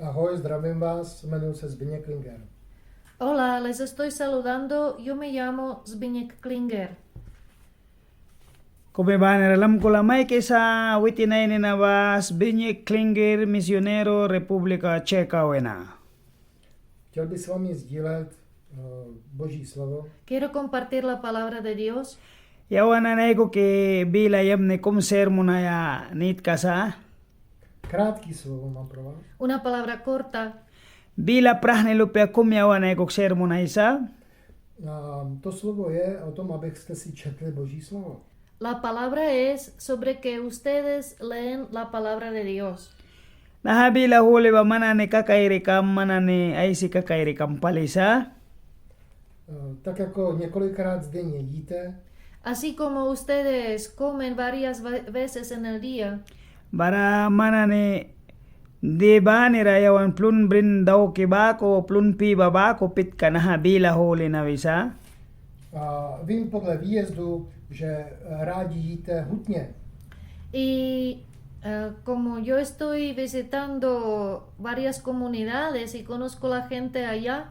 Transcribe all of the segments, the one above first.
Ahoj, zdravím vás, jmenuji se Zbigněk Klinger. Hola, les estoy saludando. Yo me llamo Zbigniew Klinger. Kung alam ko lamay kaysa witinay ni Navas Zbigniew Klinger, misionero Republika Čeka wena. Chtěl bych s vámi sdílet Boží slovo. Quiero compartir la palabra de Dios. Yawana na ko ke bila yam ne kum sermona ya nit kasa. Krátký slovo mám pro vás. Una palabra corta. Bila prahne lupia kum yawana ko sermona isa. To slovo je o tom, abyste si četli Boží slovo. La palabra es sobre que ustedes leen la palabra de Dios. Nahabila huli ba manane kakairikam manane ay si kakairikam palisa. Tak jako několikrát denně jíte, Así como ustedes comen varias veces en el día, Bara manane di ba ni rayawan plun brin daw kibako plun pi babako pit ka nahabila huli na visa. vím podle výjezdu, že rádi jíte hutně. y como yo estoy visitando varias comunidades y conozco la gente allá,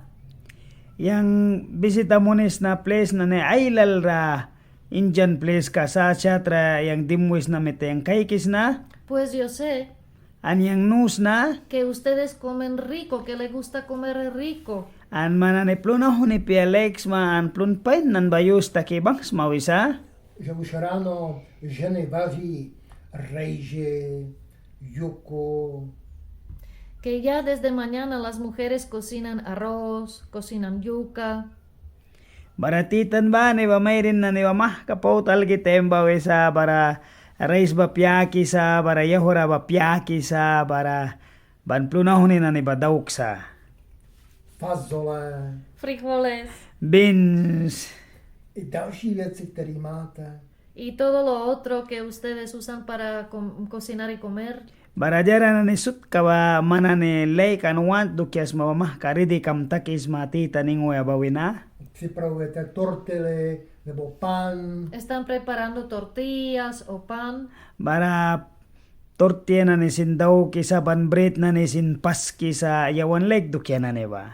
Yang bisita monis na place na ne ailal ra Indian place ka sa chatra yang dimwis na mete yang kaikis na pues yo sé an yang nus na que ustedes comen rico, que les gusta comer rico. an manane pluna huni pialex ma an plun pain nan bayus takibangs mawisa. Že už ráno ženy vaří rejži, juku, Que ya desde mañana las mujeres cocinan arroz, cocinan yuca, Baratitan ba ni ba mayrin na ni ba mah kapaw talgi temba wisa bara rice ba piyaki sa bara yahora ba piyaki sa bara ban pluna huni na ni ba dauk sa. fazole frijoles Beans. i další věci, které máte. y todo lo otro que ustedes usan para cocinar y comer. Barajara na ni sut ka ba manane lay kan want dukyas mamah karidi kam takis mati taningo ya bawina. Připravujete tortily nebo pan, Están preparando tortillas o pan, Bara tortilla na ni sin daw kisa ban bread na ni sin paski sa yawan leg dukya na ni ba.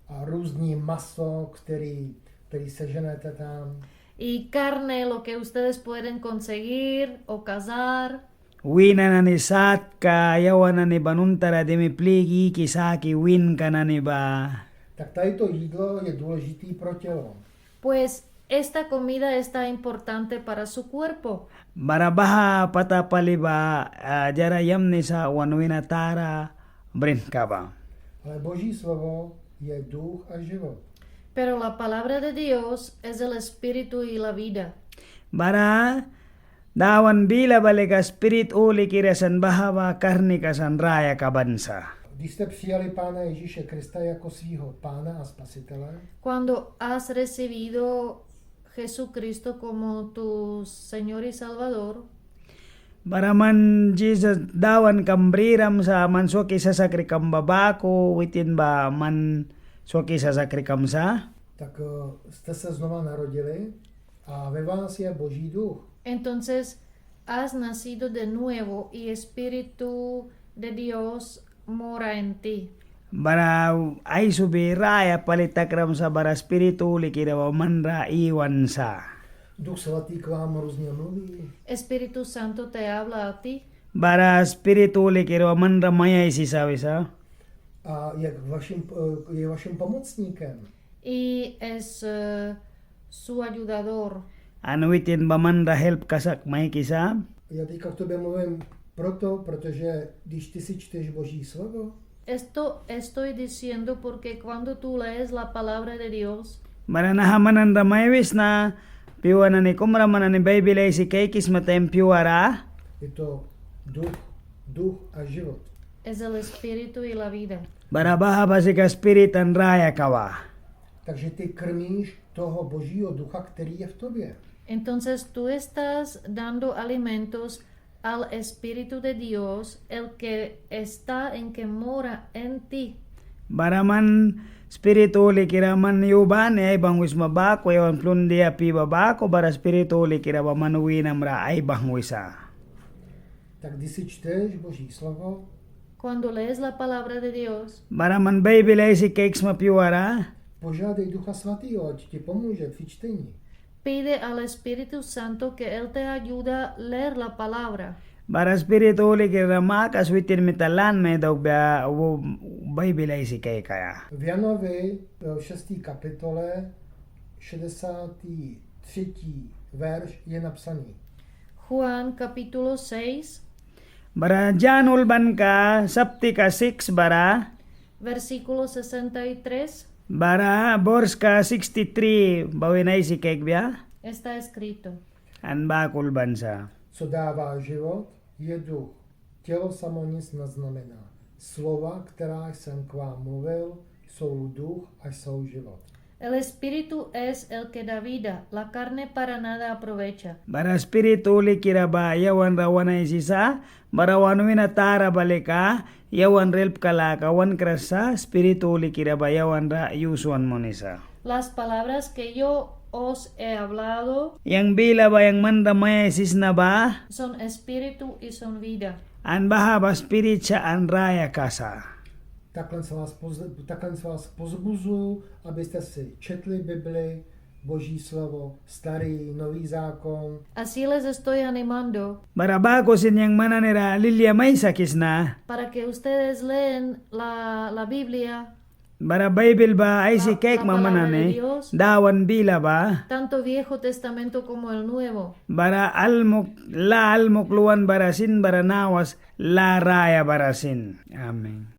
a různý maso, který seženete tam. y carne, lo que ustedes pueden conseguir o cazar. Wina na ni sat ka yawan na ni banuntara demi pligi kisaki win ka na ni ba. Tak tady to jídlo je důležitý pro tělo. Pues esta comida está importante para su cuerpo. Barabaha patapali ba jara yam ni sa wanwina tara brin ka ba. Ale Boží slovo je duch a život. Pero la palabra de Dios es el espíritu y la vida. Bara dawan bila balika spirit uli kirasan bahawa karni kasan raya kabansa. Když jste přijali Pána Ježíše Krista jako svýho Pána a Spasitele, Cuando has recibido Jesucristo como tu Señor y Salvador, Baraman Jesus dawan kambriram sa mansuki sa sakri kambabako witin ba man suki sa sakri kamsa. tak jste se znova narodili a ve vás je Boží duch. entonces has nacido de nuevo y Espíritu de Dios mora en ti. Bara ay subi raya palitakram sa bara spiritu likirawa manra iwan sa. Duch svatý k vám různě mluví. Espíritu Santo te habla a ti Bara spiritu likirawa manra maya isi sa. A je vaším pomocníkem. y es su ayudador. Anuitin ba manra help kasak may kisa. Já teďka k tobě mluvím protože když ty si čteš Boží slovo, Esto estoy diciendo porque cuando tú lees la palabra de Dios, Bara nahamanan ramayvis na piwa na ni kumraman ni Bible si kaikis matem piwara. je to duch a život. es el espíritu y la vida. Bara baha ba si ka spiritan raya kawa. Takže ty krmíš toho Božího ducha, který je v tobě. Entonces tú estás dando alimentos al Espíritu de Dios, el que está en que mora en ti. Baraman spiritu likiraman yuban ay bangwis mabako yawan plundia pi babako bara spiritu likiraba manuwinam ra ay bangwisa. Tak když si čteš Boží slovo, Cuando lees la palabra de Dios, bara man Bible ay si keks mapiwara, Požádej Ducha Svatého, ať ti pomůže při čtení. pide al Espíritu Santo que Él te ayuda a leer la palabra. bara Espiritu uli kira makaswitin mitalan me daw ba Bible ay si kay kaya. V Janovi v 6. kapitole 63. verš je napsaný. Juan capítulo 6, Bara Jan ulban ka, sapti ka 6 bara, versículo 63, bara bors ka 63, bawin ay si kek biya, está escrito: an bakul bansa. Co dává život, je duch. Tělo samo nic neznamená. Slova, která jsem k vám mluvil, jsou duch a jsou život. El Espíritu es el que da vida, la carne para nada aprovecha. Bara Espiritu uli kira ba, yawan rawan ay sisa, bara wanuin atara balika, yawan relp kalaka, wan krasa, Espiritu uli kira ba, yawan ra yusuan mo nisa. Las palabras que yo os he hablado Yang bila ba yang mandamay sis na ba, son espíritu y son vida. an baha ba spirit siya an raya kasa. Takhle se vás pozbuzuju, abyste si četli Bibli, Boží slovo, starý, nový zákon. Así les estoy animando Bara bako sin yang mananira Lilia may sakis na, para que ustedes leen la Biblia, bara Bible ba ay si La kek palabra de mamanane, Dios. dawan bila ba, tanto Viejo Testamento como el Nuevo. bara almok luan barasin bara nawas la raya barasin. Amen.